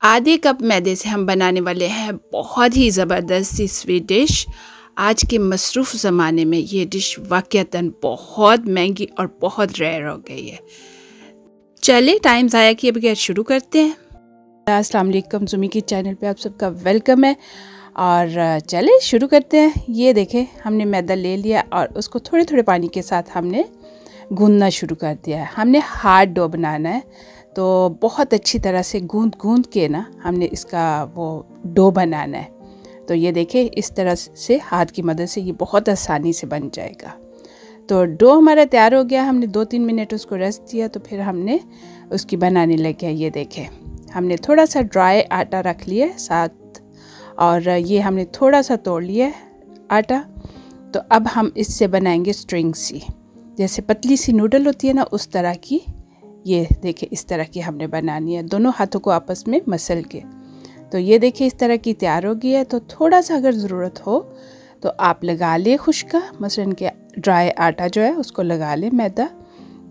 आधे कप मैदे से हम बनाने वाले हैं बहुत ही ज़बरदस्त सी स्वीट डिश। आज के मसरूफ़ ज़माने में ये डिश वाक़ईतन बहुत महंगी और बहुत रेयर हो गई है। चलिए टाइम ज़ाया किए बगैर शुरू करते हैं। अस्सलाम वालेकुम, ज़ुमी की चैनल पे आप सबका वेलकम है और चलिए शुरू करते हैं। ये देखें, हमने मैदा ले लिया और उसको थोड़े थोड़े पानी के साथ हमने गूंदना शुरू कर दिया है। हमने हार्ड डो बनाना है, तो बहुत अच्छी तरह से गूंद के ना हमने इसका वो डो बनाना है। तो ये देखें, इस तरह से हाथ की मदद से ये बहुत आसानी से बन जाएगा। तो डो हमारा तैयार हो गया। हमने 2-3 मिनट उसको रेस्ट दिया, तो फिर हमने उसकी बनाने लगे। ये देखें, हमने थोड़ा सा ड्राई आटा रख लिया साथ और ये हमने थोड़ा सा तोड़ लिया आटा। तो अब हम इससे बनाएंगे स्ट्रिंग सी, जैसे पतली सी नूडल होती है ना, उस तरह की। ये देखिए, इस तरह की हमने बनानी है, दोनों हाथों को आपस में मसल के। तो ये देखिए, इस तरह की तैयार हो गई है। तो थोड़ा सा अगर ज़रूरत हो तो आप लगा ले खुश्का, मसलन के ड्राई आटा जो है उसको लगा ले मैदा।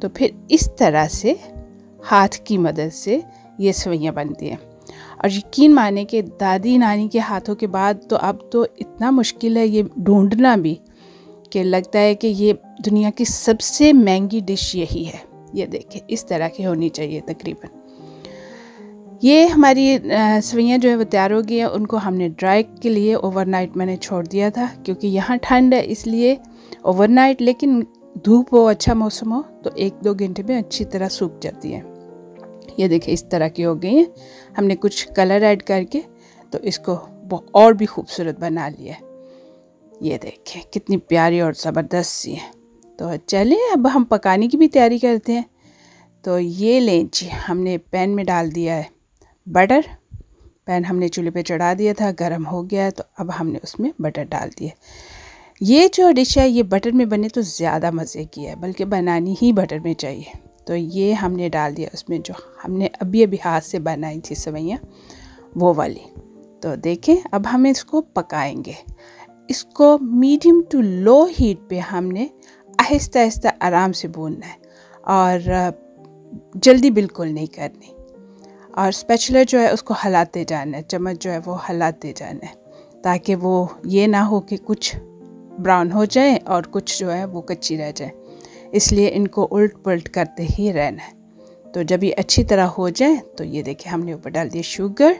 तो फिर इस तरह से हाथ की मदद से ये सवैयाँ बनती हैं। और यकीन माने कि दादी नानी के हाथों के बाद तो अब तो इतना मुश्किल है ये ढूंढना भी, कि लगता है कि ये दुनिया की सबसे महंगी डिश यही है। ये देखें, इस तरह की होनी चाहिए तकरीबन। ये हमारी सवैयाँ जो है वो तैयार हो गई हैं। उनको हमने ड्राई के लिए ओवरनाइट मैंने छोड़ दिया था, क्योंकि यहाँ ठंड है इसलिए ओवरनाइट, लेकिन धूप हो, अच्छा मौसम हो तो 1-2 घंटे में अच्छी तरह सूख जाती है। ये देखिए, इस तरह की हो गई हैं। हमने कुछ कलर ऐड करके तो इसको और भी खूबसूरत बना लिया। ये देखें कितनी प्यारी और ज़बरदस्त सी है। तो चलिए अब हम पकाने की भी तैयारी करते हैं। तो ये लें जी, हमने पैन में डाल दिया है बटर। पैन हमने चूल्हे पे चढ़ा दिया था, गर्म हो गया है। तो अब हमने उसमें बटर डाल दिया। ये जो डिश है ये बटर में बने तो ज़्यादा मज़े की है, बल्कि बनानी ही बटर में चाहिए। तो ये हमने डाल दिया उसमें, जो हमने अभी अभी हाथ से बनाई थी सवैयाँ, वो वाली। तो देखें, अब हम इसको पकाएंगे। इसको मीडियम टू लो हीट पे हमने आहिस्ता आहिस्ता आराम से भूनना है और जल्दी बिल्कुल नहीं करनी। और स्पैचुला जो है उसको हिलाते जाना है, चम्मच जो है वो हिलाते जाना है, ताकि वो ये ना हो कि कुछ ब्राउन हो जाए और कुछ जो है वो कच्ची रह जाए। इसलिए इनको उल्ट पुलट करते ही रहना है। तो जब ये अच्छी तरह हो जाए तो ये देखिए, हमने ऊपर डाल दिया शुगर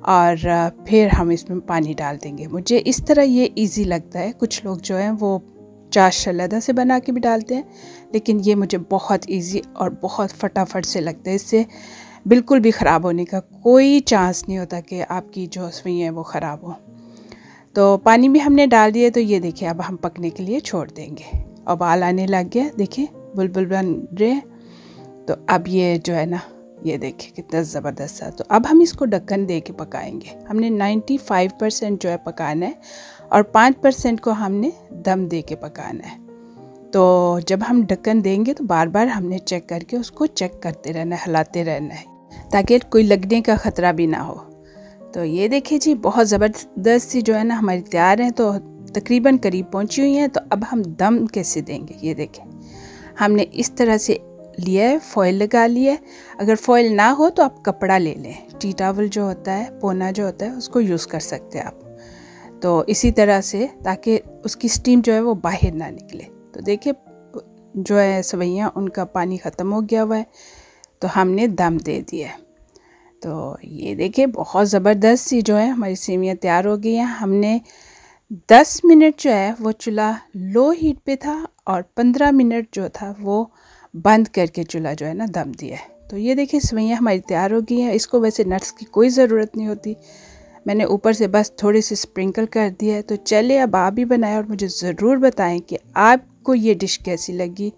और फिर हम इसमें पानी डाल देंगे। मुझे इस तरह ये इजी लगता है। कुछ लोग जो हैं वो चाश अलहदा से बना के भी डालते हैं, लेकिन ये मुझे बहुत इजी और बहुत फटाफट से लगता है। इससे बिल्कुल भी ख़राब होने का कोई चांस नहीं होता कि आपकी जो सवैयाँ है वो ख़राब हो। तो पानी भी हमने डाल दिया। तो ये देखिए, अब हम पकने के लिए छोड़ देंगे। उबाल आने लग गया, देखिए बुलबुल बन रहे हैं। तो अब ये जो है ना, ये देखिए कितना ज़बरदस्त है। तो अब हम इसको ढक्कन दे के पकाएंगे। हमने 95% जो है पकाना है और 5% को हमने दम दे के पकाना है। तो जब हम ढक्कन देंगे तो बार बार हमने चेक करके उसको चेक करते रहना है, हिलाते रहना है, ताकि कोई लगने का ख़तरा भी ना हो। तो ये देखिए जी, बहुत ज़बरदस्त सी जो है ना हमारी तैयार है। तो तकरीबन करीब पहुंची हुई हैं। तो अब हम दम कैसे देंगे, ये देखें, हमने इस तरह से लिया है, फॉइल लगा लिया है। अगर फॉइल ना हो तो आप कपड़ा ले लें, टी टॉवल जो होता है, पोना जो होता है, उसको यूज़ कर सकते हैं आप। तो इसी तरह से, ताकि उसकी स्टीम जो है वो बाहर ना निकले। तो देखिए, जो है सवैयाँ, उनका पानी ख़त्म हो गया हुआ है। तो हमने दम दे दिया है। तो ये देखिए, बहुत ज़बरदस्त सी जो है हमारी सेवइयाँ तैयार हो गई हैं। हमने 10 मिनट जो है वो चूल्हा लो हीट पे था और 15 मिनट जो था वो बंद करके चूल्हा जो है ना दम दिया है। तो ये देखिए, सवैयाँ हमारी तैयार हो गई हैं। इसको वैसे नट्स की कोई ज़रूरत नहीं होती, मैंने ऊपर से बस थोड़ी सी स्प्रिंकल कर दिया है। तो चलिए अब आप भी बनाएं और मुझे ज़रूर बताएं कि आपको ये डिश कैसी लगी।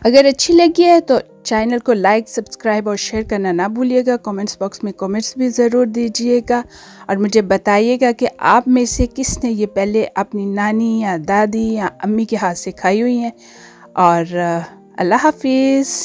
अगर अच्छी लगी है तो चैनल को लाइक, सब्सक्राइब और शेयर करना ना भूलिएगा। कमेंट्स बॉक्स में कमेंट्स भी ज़रूर दीजिएगा और मुझे बताइएगा कि आप में से किसने ये पहले अपनी नानी या दादी या अम्मी के हाथ से खाई हुई हैं। और अल्लाह हाफिज़।